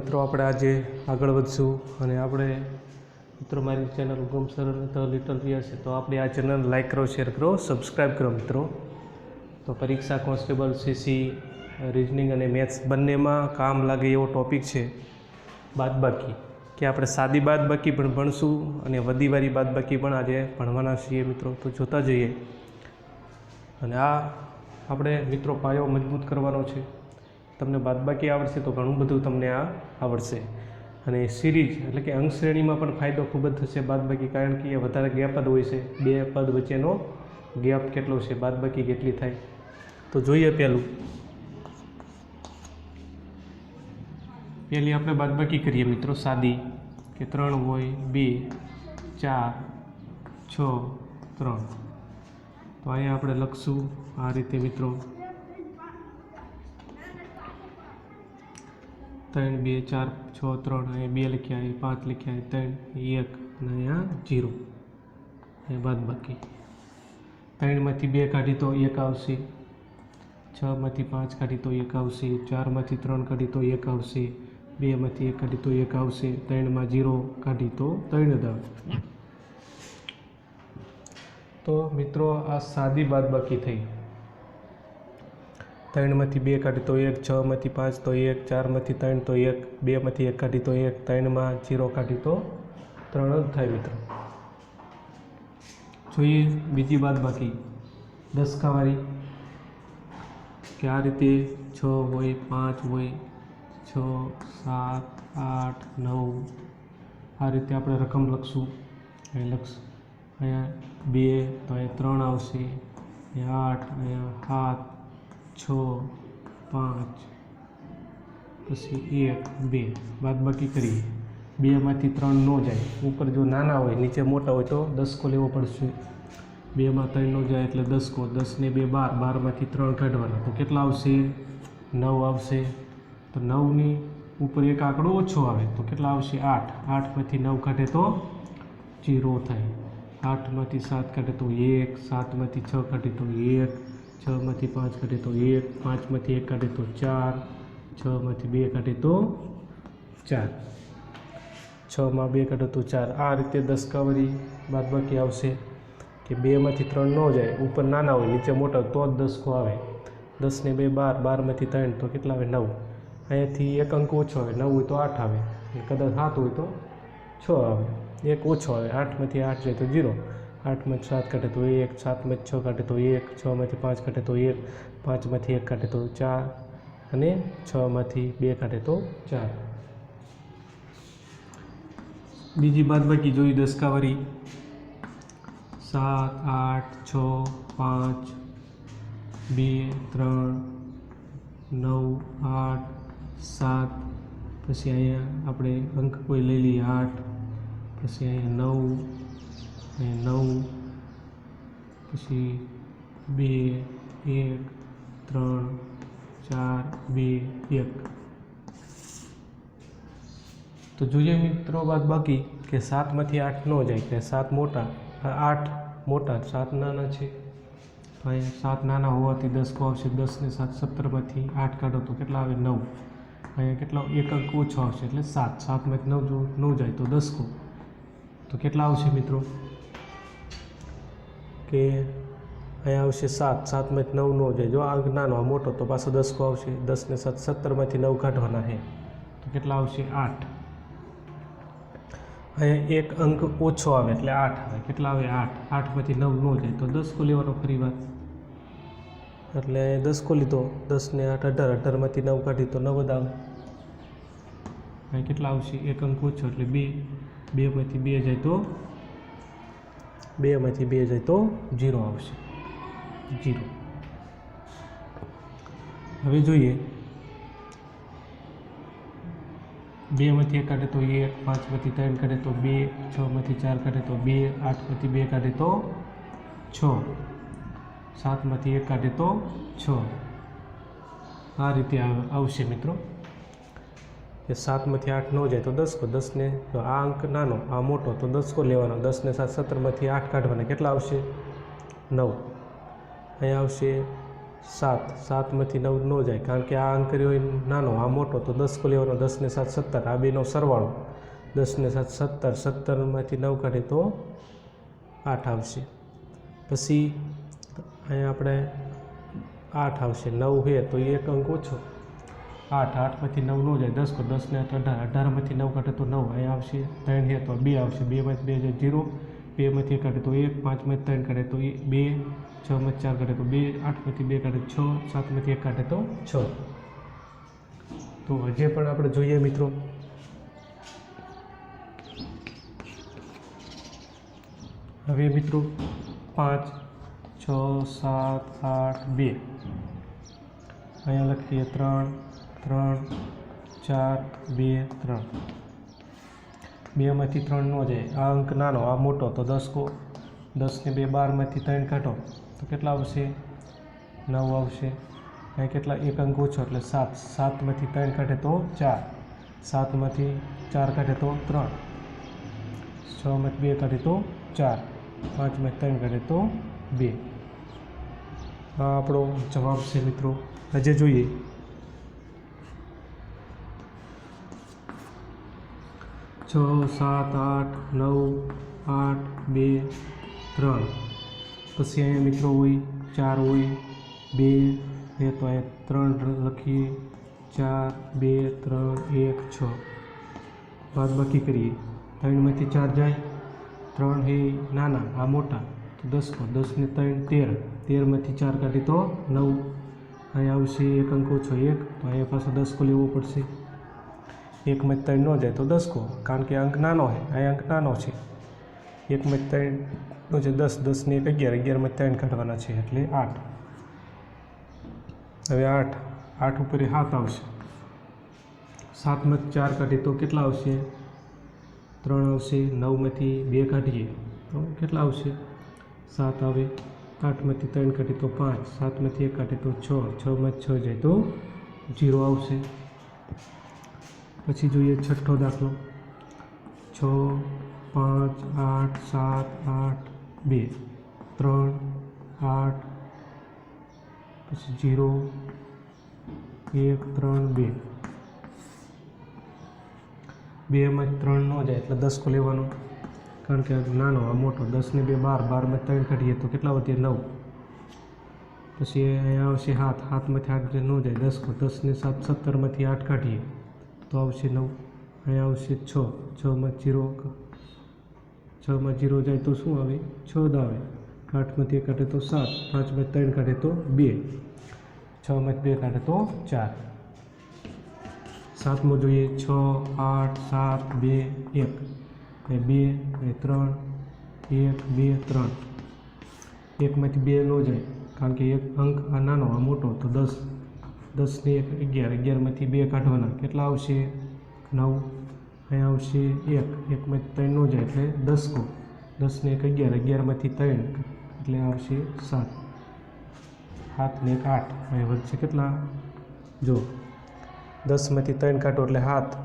મિત્રો આપણે આજે આગળ વધશું અને આપણે મિત્રો મારી ચેનલ ગુમ સર ધ લિટલ રિયા છે, તો આપણે આ ચેનલ લાઈક કરો, શેર કરો, સબસ્ક્રાઈબ કરો મિત્રો. તો પરીક્ષા કોન્સ્ટેબલ, સીસી, રિઝનિંગ અને મેથ્સ બંનેમાં કામ લાગે એવો ટૉપિક છે બાદબાકી, કે આપણે સાદી બાદબાકી પણ ભણશું અને વદીવાળી બાદબાકી પણ આજે ભણવાના છીએ મિત્રો. તો જોતા જઈએ. અને આ આપણે મિત્રો પાયો મજબૂત કરવાનો છે. તમને બાદબાકી આવડશે તો ઘણું બધું તમને આ આવડશે. અને સિરીઝ એટલે કે અંક શ્રેણીમાં પણ ફાયદો ખૂબ જ થશે બાદબાકી, કારણ કે એ વધારે ગેપ જ હોય છે. બે પદ વચ્ચેનો ગેપ કેટલો છે, બાદબાકી કેટલી થાય. તો જોઈએ પહેલી આપણે બાદબાકી કરીએ મિત્રો સાદી, કે 3 હોય 2 4 6 3. તો અહીંયા આપણે લખશું આ રીતે મિત્રો, 3 2 4 6 3, અહીંયા 2 લખ્યા, અહીં 5 લખ્યા, 3 1 અને અહીંયા 0. એ બાદબાકી 3માંથી 2 કાઢી તો 1 આવશે, 6માંથી 5 કાઢી તો 1 આવશે, 4માંથી 3 કાઢી તો 1 આવશે, 2માંથી 1 કાઢી તો 1 આવશે, 3માં 0 કાઢી તો 3 જ આવે. તો મિત્રો આ સાદી બાદબાકી થઈ. 3માંથી 2 કાઢી તો 1, 6માંથી 5 તો 1, 4માંથી 3 તો 1, 2માંથી 1 કાઢી તો 1, 3માં 0 કાઢી તો 3 જ થાય મિત્રો. જોઈએ બીજી બાદબાકી દસકાવાળી, કે આ રીતે 6 હોય 5 હોય 6 7 8 9, આ રીતે આપણે રકમ લખશું. અહીં લખશું અહીંયા 2 તો અહીંયા 3 આવશે, અહીંયા 8, અહીંયા 7 6 5, પછી 1 2. બાદબાકી કરીએ. 2માંથી 3 ન જાય, ઉપર જો નાના હોય નીચે મોટા હોય તો દસકો લેવો પડશે. 2માં 3 ન જાય એટલે દસકો, 10 ને 2 12, 12માંથી 3 કાઢવાના તો કેટલા આવશે? 9 આવશે. તો 9ની ઉપર એક આંકડો ઓછો આવે તો કેટલા આવશે? 8. 8માંથી 9 કાઢે તો 0 થાય. 8માંથી 7 કાઢે તો 1, 7માંથી 6 કાઢે તો 1, 6માંથી 5 કાઢે તો 1, 5માંથી 1 કાઢે તો 4, 6માંથી 2 કાઢે તો 4, 6માં 2 કાઢે તો 4. આ રીતે દસકાવાળી બાદબાકી આવશે, કે 2માંથી 3 ન જાય, ઉપર નાના હોય નીચે મોટા તો જ દસકો આવે. 10 ને 2 12, 12માંથી 3 તો કેટલા આવે? 9. અહીંયાથી એક અંક ઓછો આવે, 9 હોય તો 8 આવે, કદાચ 7 હોય તો 6 આવે, એક ઓછો આવે. 8માંથી 8 જાય તો 0, 8માંથી 7 કાઢે તો 1, 7માંથી 6 કાઢે તો 1, 6માંથી 5 કાઢે તો 1, 5માંથી 1 કાઢે તો 4 અને 6માંથી 2 કાઢે તો 4. બીજી બાદબાકી જોઈ દસકાવાળી, 7 8 6 5 2 3 9 8 7, પછી અહીંયા આપણે અંક કોઈ લઈ લઈએ 8, પછી અહીંયા 9, પછી 2 1 3 4 2 1. તો જોઈએ મિત્રો બાદબાકી, કે 7માંથી 8 ન જાય, કે 7 મોટા 8 મોટા 7 નાના છે. તો અહીંયા 7 નાના હોવાથી દસકો આવશે. 10 ને 7 17માંથી 8 કાઢો તો કેટલા આવે? 9. અહીંયા કેટલા એક અંક ઓછો આવશે એટલે 7. 7માંથી 9 જો ન જાય તો દસકો, તો કેટલા આવશે મિત્રો? કે અહીંયા આવશે 7. 7માંથી 9 ન જાય, જો અંક નાનો મોટો તો પાછો દસકો આવશે. 10 ને 7 17માંથી 9 કાઢવાના છે તો કેટલા આવશે? 8. અહીંયા એક અંક ઓછો આવે એટલે 8 આવે. કેટલા આવે? 8. 8માંથી 9 ન જાય તો દસકો લેવાનો ફરી વાર, એટલે દસકો લીધો. 10 ને 8 18, 18માંથી 9 કાઢી તો 9 જ આવે. અહીં કેટલા આવશે? એક અંક ઓછો એટલે 2. 2માંથી 2 જાય તો 0 આવશે, 0. હવે જોઈએ 2માંથી 1 કાઢે તો 1, 5માંથી 3 કાઢે તો 2, 6માંથી 4 કાઢે તો 2, 8માંથી 2 કાઢે તો 6, 7માંથી 1 કાઢે તો 6. આ રીતે આવશે મિત્રો, કે 7માંથી 8 ન જાય તો દસકો. 10 ને જો આ અંક નાનો આ મોટો તો દસકો લેવાનો. 10 ને 7 17માંથી 8 કાઢવાના કેટલા આવશે? 9. અહીંયા આવશે 7 7માંથી 9 ન જાય કારણ કે આ અંક રહ્યો એ નાનો આ મોટો તો 10 કો લેવાનો 10 ને 7 17 આ બેનો સરવાળો 10 ને 7 17 17માંથી 9 કાઢીએ તો 8 આવશે પછી અહીંયા આપણે 8 આવશે 9 છે તો એક અંક ઓછો 8 8માંથી 9 ન જાય 10 કો 10 ને 18 18માંથી 9 કાઢે તો 9 અહીંયા આવશે 3 છે તો 2 આવશે 2માંથી 2 જાય 0 2માંથી 1 કાઢે તો 1 5માંથી 3 કાઢે તો 2 6માંથી 4 કાઢે તો 2 8માંથી 2 કાઢે 6 7માંથી 1 કાઢે તો 6 તો હજી પણ આપણે જોઈએ મિત્રો હવે મિત્રો 5 6 7 8 2 અહીંયા લખીએ 3 3 4 2 3 2માંથી 3 ન જાય આ અંક નાનો આ મોટો તો 10 કો 10 ને 2 12માંથી 3 કાઢો તો કેટલા આવશે 9 આવશે અહીં કેટલા એક અંક ઓછો એટલે 7 7માંથી 3 કાઢે તો 4 7માંથી 4 કાઢે તો 3 6માંથી 2 કાઢે તો 4 5માંથી 3 કાઢે તો 2 આ આપણો જવાબ છે મિત્રો હજે જોઈએ 6 7 8 9 8 2 3 પછી અહીંયા મિત્રો હોય 4 હોય 2 એ તો અહીંયા 3 લખીએ 4 2 3 1 6 બાદબાકી કરીએ 3માંથી 4 જાય 3 એ નાના આ મોટા તો 10 કો 10 ને 3 13 13માંથી 4 કાઢી તો 9 અહીંયા આવશે એક અંક ઓછો 1 તો અહીંયા પાછો 10 કો લેવો પડશે 1માંથી 3 ન જાય તો 10 કો કારણ કે અંક નાનો છે અહીંયા અંક નાનો છે 1માંથી 3 નો છે 10 10 ને 1 11 11માંથી 3 કાઢવાના છે એટલે 8 હવે 8 ઉપર 7 આવશે 7માંથી 4 કાઢીએ તો કેટલા આવશે 3 આવશે 9માંથી 2 કાઢીએ તો કેટલા આવશે 7 આવે 8માંથી 3 કાઢીએ તો 5 7માંથી 1 કાઢીએ તો 6 6માંથી 6 જાય તો 0 આવશે પછી જોઈએ છઠ્ઠો દાખલો 6 5 8 7 8 2 3 8 પછી 0 1 3 2 2માંથી 3 ન જાય એટલે 10 કો લેવાનો કારણ કે નાનો આ મોટો 10 ને 2 12 12માંથી 3 કાઢીએ તો કેટલા વધે 9 પછી અહીંયા આવશે 7 7માંથી 8 ન જાય 10 કો 10 ને 7 17માંથી 8 કાઢીએ તો આવશે 9 અહીંયા આવશે 6 6માંથી 0 6માંથી 0 જાય તો શું આવે 6 આવે 8માંથી 1 કાઢે તો 7 5માંથી 3 કાઢે તો 2 6માંથી 2 કાઢે તો 4 7મો જોઈએ 6 8 7 2 1 2 3 1 2 3 1માંથી 2 ન જાય કારણ કે એક અંક આ નાનો આ મોટો તો 10 10 ને 1 11 11માંથી 2 કાઢવાના કેટલા આવશે 9 અહીંયા આવશે 1 1માંથી 3 ન જાય એટલે 10 કો 10 ને 1 11 11માંથી 3 એટલે આવશે 7 7 ને 1 8 અહીં વધશે કેટલા જો 10માંથી 3 કાઢો એટલે 7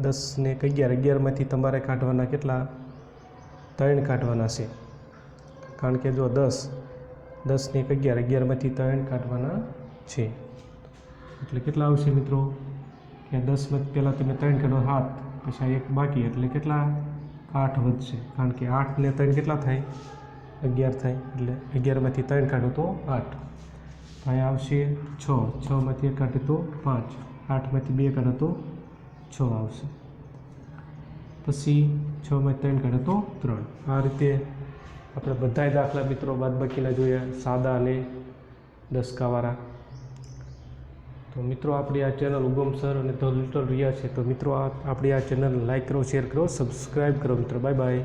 10 ને 1 11 11માંથી તમારે કાઢવાના કેટલા 3 કાઢવાના છે કારણ કે જો 10 ને 1 11 11માંથી 3 કાઢવાના છે એટલે કેટલા આવશે મિત્રો કે 10માંથી પહેલાં તમે 3 કાઢો 7 પછી આ 1 બાકી એટલે કેટલા 8 વધશે કારણ કે 8 ને 3 કેટલા થાય 11 થાય એટલે 11માંથી 3 કાઢો તો 8 અહીંયા આવશે 6 6માંથી 1 કાઢે તો 5 8માંથી 2 કાઢો તો 6 આવશે પછી 6માંથી 3 કાઢે તો 3 આ રીતે આપણે બધાય દાખલા મિત્રો બાદબાકીના જોયા સાદા અને દસકાવાળા તો મિત્રો આપણી આ ચેનલ ઉગમ સર અને ધ લિટલ રિયા છે તો મિત્રો આપણી આ ચેનલ લાઈક કરો શેર કરો સબસ્ક્રાઈબ કરો મિત્રો બાય બાય.